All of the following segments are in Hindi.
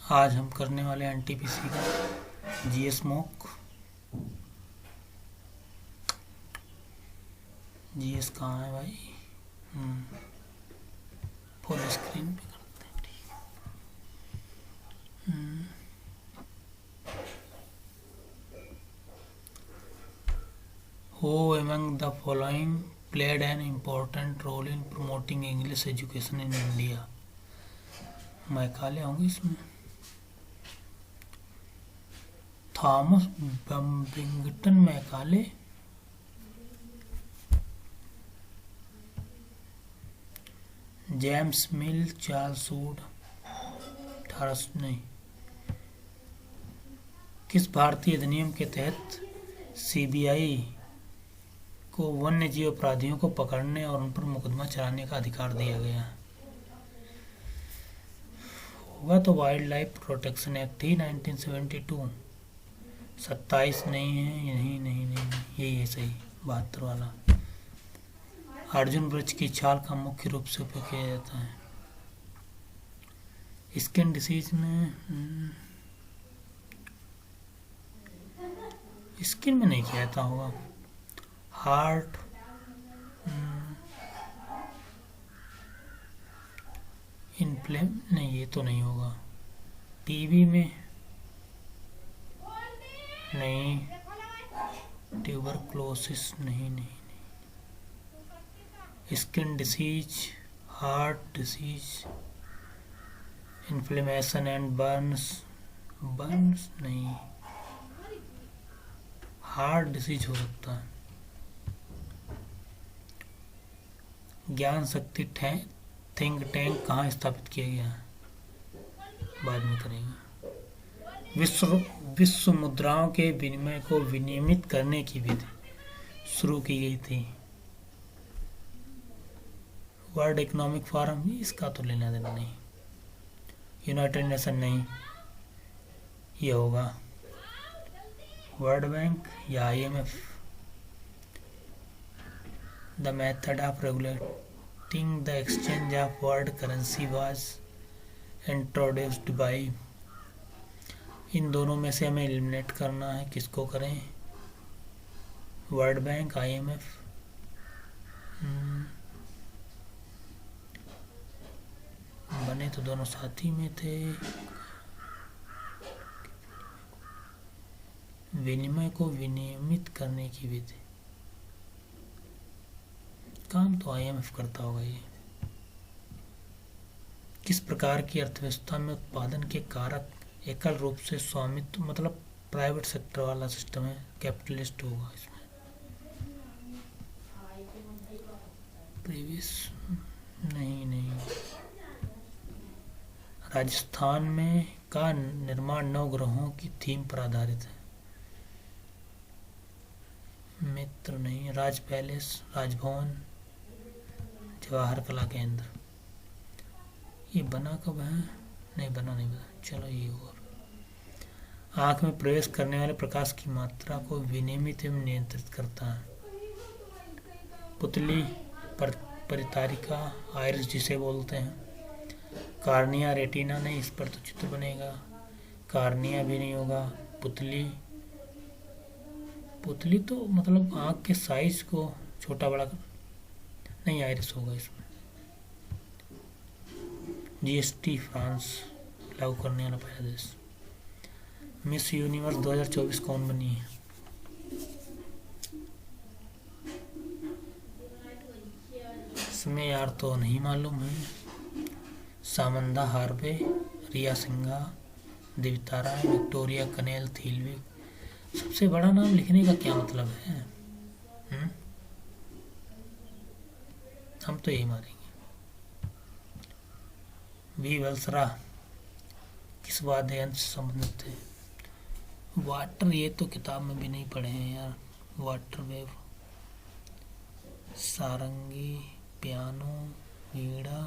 आज हम करने वाले हैं एनटीपीसी का जीएस मॉक। जीएस कहाँ है भाई? फुल स्क्रीन पे करते हैं, ठीक। Who among the following played an important role in promoting English education in India? Macaulay होंगे इसमें। Thomas Babington Macaulay, James Mill, Charles Wood. 18 नहीं। किस भारतीय अधिनियम के तहत सीबीआई को वन्य जीव अपराधियों को पकड़ने और उन पर मुकदमा चलाने का अधिकार दिया गया? होगा तो वाइल्ड लाइफ प्रोटेक्शन एक्ट ही 1972। 27 नहीं है, नहीं नहीं नहीं, यही है सही, 72 वाला। अर्जुन वृक्ष की छाल का मुख्य रूप से उपयोग किया जाता है स्किन डिसीज में। स्किन में नहीं किया जाता होगा। हार्ट, इन्फ्लेम नहीं, ये तो नहीं होगा। टीबी में नहीं। ट्यूबरक्लोसिस नहीं, नहीं नहीं। Skin disease, heart disease, inflammation and Burns. Burns नहीं। हार्ट डिसीज हो सकता है। ज्ञान शक्ति थिंक टैंक कहाँ स्थापित किया गया है? बाद में करेंगे। विश्व मुद्राओं के विनिमय को विनियमित करने की विधि शुरू की गई थी। वर्ल्ड इकोनॉमिक फोरम, इसका तो लेना देना नहीं। यूनाइटेड नेशन नहीं, ये होगा वर्ल्ड बैंक या IMF. The method of regulating the exchange of world currency was introduced by. इन दोनों में से हमें एलिमिनेट करना है, किसको करें? World Bank, IMF. बने तो दोनों साथी में थे। विनिमय को विनियमित करने की विधि, काम तो आईएमएफ करता होगा ये। किस प्रकार की अर्थव्यवस्था में उत्पादन के कारक एकल रूप से स्वामित्व मतलब प्राइवेट सेक्टर वाला सिस्टम है? कैपिटलिस्ट होगा इसमें। प्रीवियस नहीं, नहीं। राजस्थान में का निर्माण 9 ग्रहों की थीम पर आधारित है। मित्र नहीं। राज पैलेस, राजभवन, जवाहर कला केंद्र। ये बना कब है? नहीं बना, नहीं बना। चलो ये और आंख में प्रवेश करने वाले प्रकाश की मात्रा को विनियमित एवं नियंत्रित करता है। पुतली, परितारिका, आइरिस जिसे बोलते हैं। कार्निया, रेटिना नहीं, इस पर तो चित्र बनेगा। कार्निया भी नहीं होगा। पुतली, पुतली तो मतलब आंख के साइज को छोटा बड़ा नहीं, आइरिस होगा इसमें। जीएसटी फ्रांस लागू करने वाला पहला देश। मिस यूनिवर्स 2024 कौन बनी है? इसमें यार तो नहीं मालूम है। सामंदा हार्वे, रिया सिंघा, दिवितारा, विक्टोरिया कनेल थीलविक। सबसे बड़ा नाम लिखने का क्या मतलब है? हम तो यही मारेंगे। वी वल्सरा किस वाद्य यंत्र से संबंधित थे? वाटर, ये तो किताब में भी नहीं पढ़े हैं यार। वाटर वेव, सारंगी, पियानो, वीणा।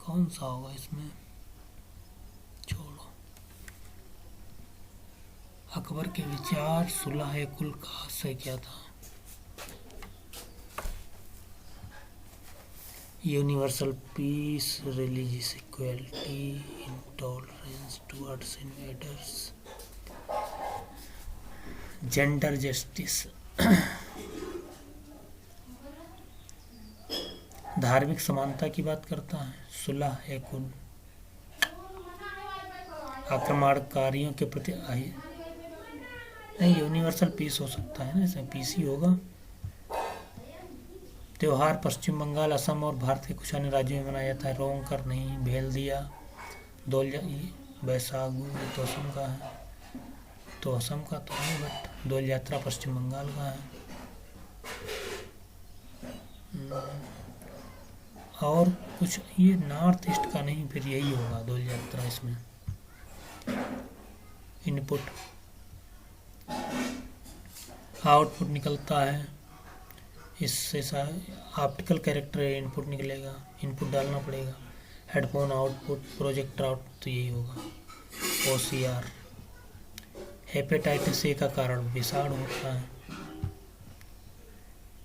कौन सा होगा इसमें? छोड़ो। अकबर के विचार सुलह कुल का आशय क्या था? Universal peace, religious equality, intolerance towards invaders, gender justice, धार्मिक समानता की बात करता है, सुलह एकुन, आक्रमणकारियों के प्रति नहीं, यूनिवर्सल पीस हो सकता है ना, इसमें पीस ही होगा। त्योहार पश्चिम बंगाल, असम और भारत के कुछ अन्य राज्यों में मनाया जाता है। रोंगकर नहीं, भेल दिया, दोल, बैसागु, ये तो असम का है, तो असम का तो है, बट दोल यात्रा पश्चिम बंगाल का है। और कुछ ये नॉर्थ ईस्ट का नहीं, फिर यही होगा दोल यात्रा। इसमें इनपुट आउटपुट निकलता है, इससे ऑप्टिकल कैरेक्टर इनपुट निकलेगा, इनपुट डालना पड़ेगा। हेडफोन आउटपुट, प्रोजेक्टर आउटपुट, तो यही होगा। OCR, हेपेटाइटिस ए का कारण विषाणु होता है।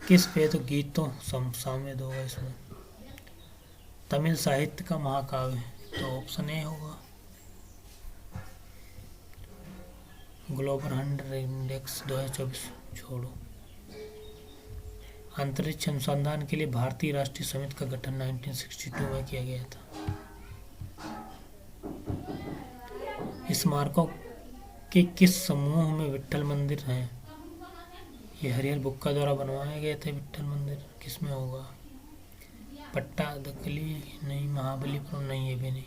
किस वेद गीतों सामवेद होगा इसमें। तमिल साहित्य का महाकाव्य, तो ऑप्शन ए होगा। ग्लोबल हंड्रेड इंडेक्स 2024 छोड़ो। अंतरिक्ष अनुसंधान के लिए भारतीय राष्ट्रीय समिति का गठन 1962 में किया गया था। स्मारकों के किस समूह में विट्ठल मंदिर है। ये हरिहर बुक्का द्वारा बनवाए गए थे। विट्ठल मंदिर किस में होगा। पट्टादकली नहीं, महाबलीपुरम नहीं, ये भी नहीं,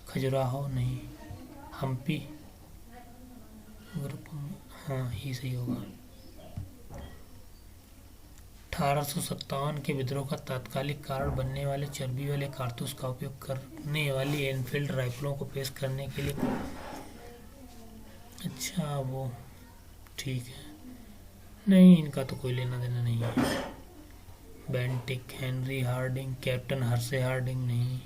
खजुराहो नहीं, हम्पी ग्रुप, हाँ ही सही होगा। 1857 के विद्रोह का तात्कालिक कारण बनने वाले चर्बी वाले कारतूस का उपयोग करने वाली एनफील्ड राइफलों को पेश करने के लिए, अच्छा वो ठीक है, नहीं इनका तो कोई लेना देना नहीं है। Bentinck, Henry Hardinge, captain Hearsey Hardinge नहीं,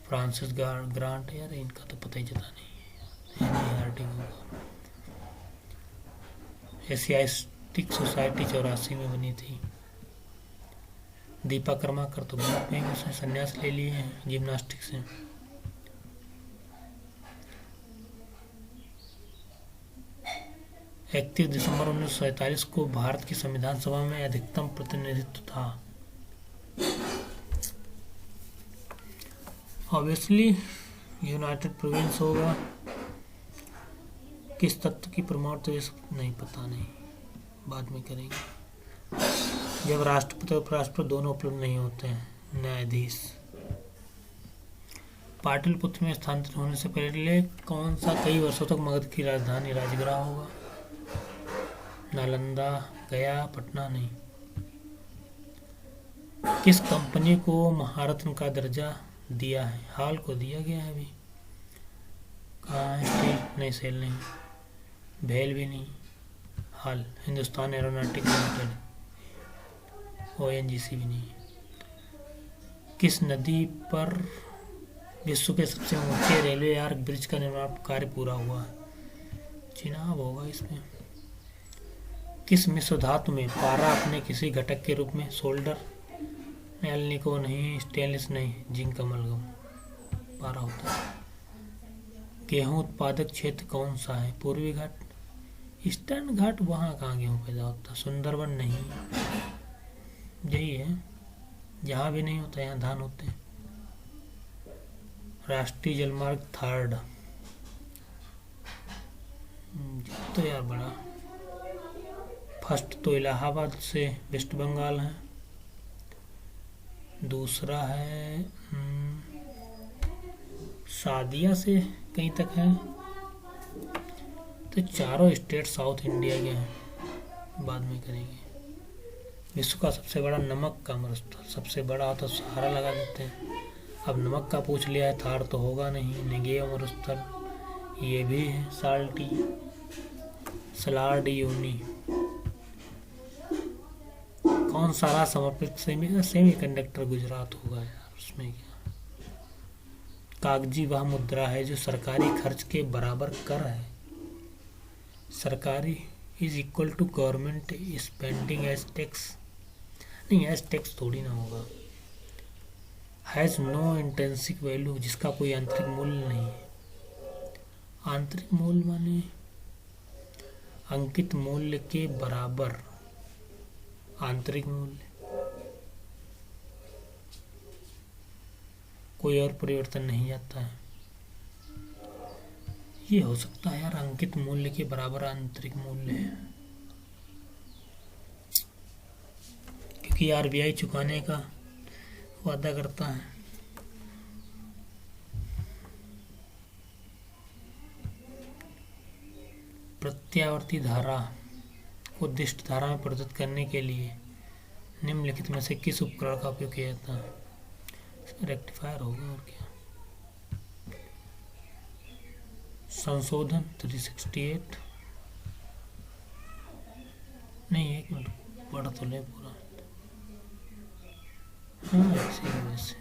फ्रांसिस ग्रांट, यार इनका तो पता ही चला नहीं है, हेनरी हार्डिंग होगा। एशियाटिक सोसाइटी 84 में बनी थी। दीपा कर्माकर तो बहुत फेमस है, संन्यास ले लिए हैं जिम्नास्टिक से। इकतीस दिसंबर 1947 को भारत की संविधान सभा में अधिकतम प्रतिनिधित्व था। ऑब्वियसली यूनाइटेड प्रोविंस होगा। किस तत्व की परमाणु, तो ये सब नहीं पता, नहीं बाद में करेंगे। जब राष्ट्रपति और उपराष्ट्रपति दोनों उपलब्ध नहीं होते हैं। न्यायाधीश। पाटलिपुत्र में स्थानांतरित होने से पहले कौन सा कई वर्षों तक मगध की राजधानी राजगृह होगा। नालंदा, गया, पटना नहीं। किस कंपनी को महारत्न का दर्जा दिया है। हाल को दिया गया है अभी। कहाँ है। स्टील नहीं, सेल नहीं, भेल भी नहीं, हाल। हिंदुस्तान एरोनॉटिक्स लिमिटेड, ONGC भी नहीं। किस नदी पर विश्व के सबसे ऊंचे रेलवे आर्क ब्रिज का निर्माण कार्य पूरा हुआ है। चिनाब होगा इसमें। किस मिश्र धातु में पारा अपने किसी घटक के रूप में सोल्डर, एल्निको नहीं, स्टेनलेस नहीं, जिंक अमलगम पारा होता है। गेहूं उत्पादक क्षेत्र कौन सा है। पूर्वी घाट, ईस्टर्न घाट, वहाँ कहाँ गेहूं पैदा होता। सुंदरबन नहीं, यही है, जहाँ भी नहीं होता यहाँ धान होते हैं। राष्ट्रीय जलमार्ग 3rd, तो यार बड़ा। फर्स्ट तो इलाहाबाद से वेस्ट बंगाल है। दूसरा है सादिया से कहीं तक है। तो चारों स्टेट साउथ इंडिया के हैं, बाद में करेंगे। विश्व का सबसे बड़ा नमक का मरुस्थल, सबसे बड़ा तो सहारा लगा देते हैं। अब नमक का पूछ लिया है, थार तो होगा नहीं। नेगेव मरुस्थल ये भी है। Salty, Salar Uyuni. कौन सारा समर्पित सेमी कंडक्टर गुजरात होगा यार, उसमें क्या। कागजी वह मुद्रा है जो सरकारी खर्च के बराबर कर है। सरकारी is equal to government spending as tax, नहीं एज टैक्स थोड़ी ना होगा। हैज़ नो इंट्रिंसिक वैल्यू, जिसका कोई आंतरिक मूल्य नहीं है। आंतरिक मूल्य माने अंकित मूल्य के बराबर आंतरिक मूल्य, कोई और परिवर्तन नहीं जाता है। ये हो सकता है यार, अंकित मूल्य के बराबर आंतरिक मूल्य है, क्योंकि आरबीआई चुकाने का वादा करता है। प्रत्यावर्ती धारा को दिष्ट धारा में परिवर्तित करने के लिए निम्नलिखित में से किस उपकरण का उपयोग किया जाता है? इसमें रेक्टिफायर होगा और क्या। संशोधन 368 नहीं, एक मिनट पढ़ तो ले पूरा। हाँ ऐसे ही वैसे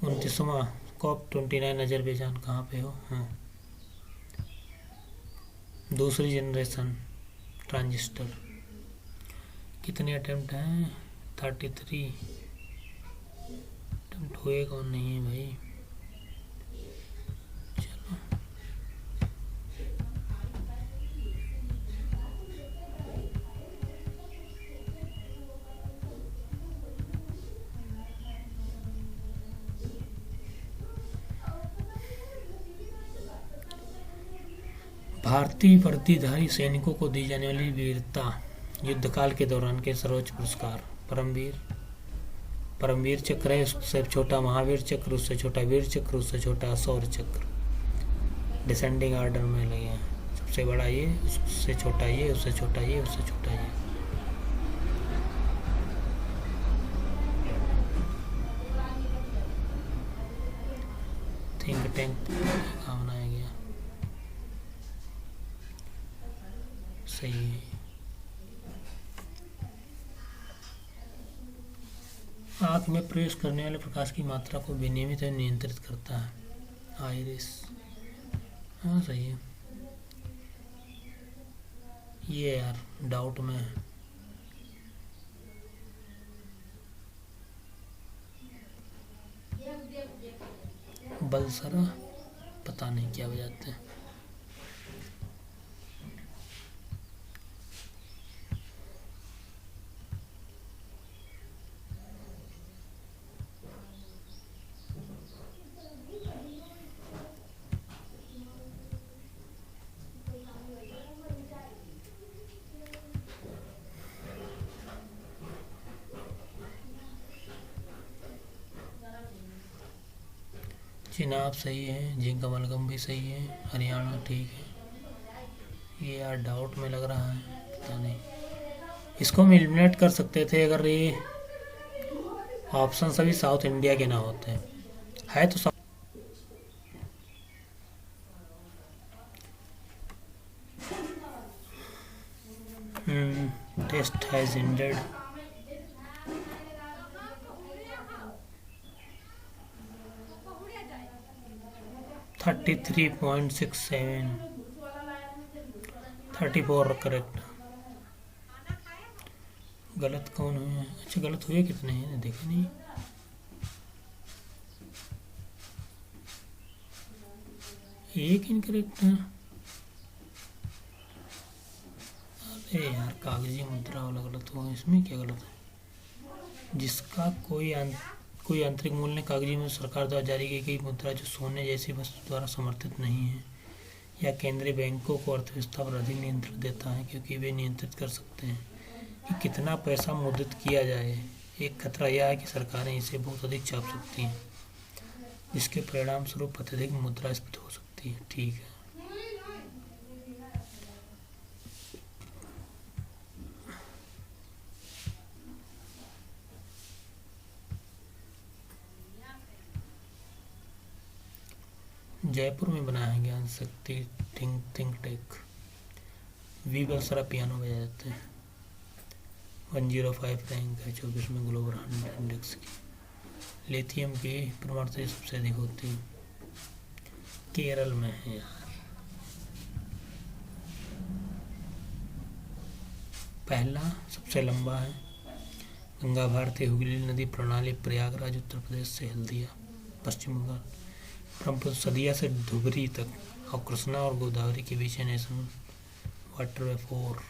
29वां COP29 अजरबैजान कहाँ पे हो? हाँ, दूसरी जनरेशन ट्रांजिस्टर। कितने अटेम्प्ट हैं? 33 अटेम्प्ट हुए, कौन नहीं है भाई। चलो भारतीय वर्दीधारी सैनिकों को दी जाने वाली वीरता युद्धकाल के दौरान के सर्वोच्च पुरस्कार? परमवीर चक्र है, उससे छोटा महावीर चक्र, उससे छोटा वीर चक्र, उससे छोटा शौर्य चक्र। डिसेंडिंग ऑर्डर में लगे हैं। सबसे बड़ा ये, उससे छोटा ये, उससे छोटा ये, उससे छोटा ये। थिंक टैंक कहाँ बनाया गया? सही है। आँख में प्रवेश करने वाले प्रकाश की मात्रा को विनियमित और नियंत्रित करता है। आइरिस, हाँ सही है। ये यार डाउट में है। बलसरा पता नहीं क्या बजाते हैं। चिनाब सही है, जिंक अमलगम भी सही है, हरियाणा ठीक है। ये यार डाउट में लग रहा है, पता नहीं। इसको हम एलिमिनेट कर सकते थे अगर ये ऑप्शन सभी साउथ इंडिया के ना होते हैं। है तो test has ended. Thirty 33.67 34 correct. गलत कौन हुए? अच्छा गलत हुए कितने हैं देखा नहीं। एक इनकरेक्ट है। अरे यार कागजी मुद्रा वाला गलत हुआ, इसमें क्या गलत है? जिसका कोई आंतरिक मूल्य कागजी में सरकार द्वारा जारी की गई मुद्रा जो सोने जैसी वस्तु द्वारा समर्थित नहीं है, या केंद्रीय बैंकों को अर्थव्यवस्था पर अधिक नियंत्रण देता है, क्योंकि वे नियंत्रित कर सकते हैं कि कितना पैसा मुद्रित किया जाए। एक खतरा यह है कि सरकारें इसे बहुत अधिक छाप सकती हैं, जिसके परिणाम स्वरूप अत्यधिक मुद्रास्फीति हो सकती है। ठीक है। जयपुर में बनाया है ज्ञान शक्ति थिंक टेक। वी बलसरा पियानो बजाए जाते हैं। 105 रैंक है 24 में ग्लोबल 100 इंडेक्स की। लिथियम की प्रमाणता सबसे अधिक होती है, केरल में है यार। पहला सबसे लंबा है गंगा भारती हुगली नदी प्रणाली प्रयागराज उत्तर प्रदेश से हल्दिया पश्चिम बंगाल। ब्रह्मपुत्र सदिया से धुबरी तक और कृष्णा और गोदावरी के बीच है नेशनल वाटर वे 4।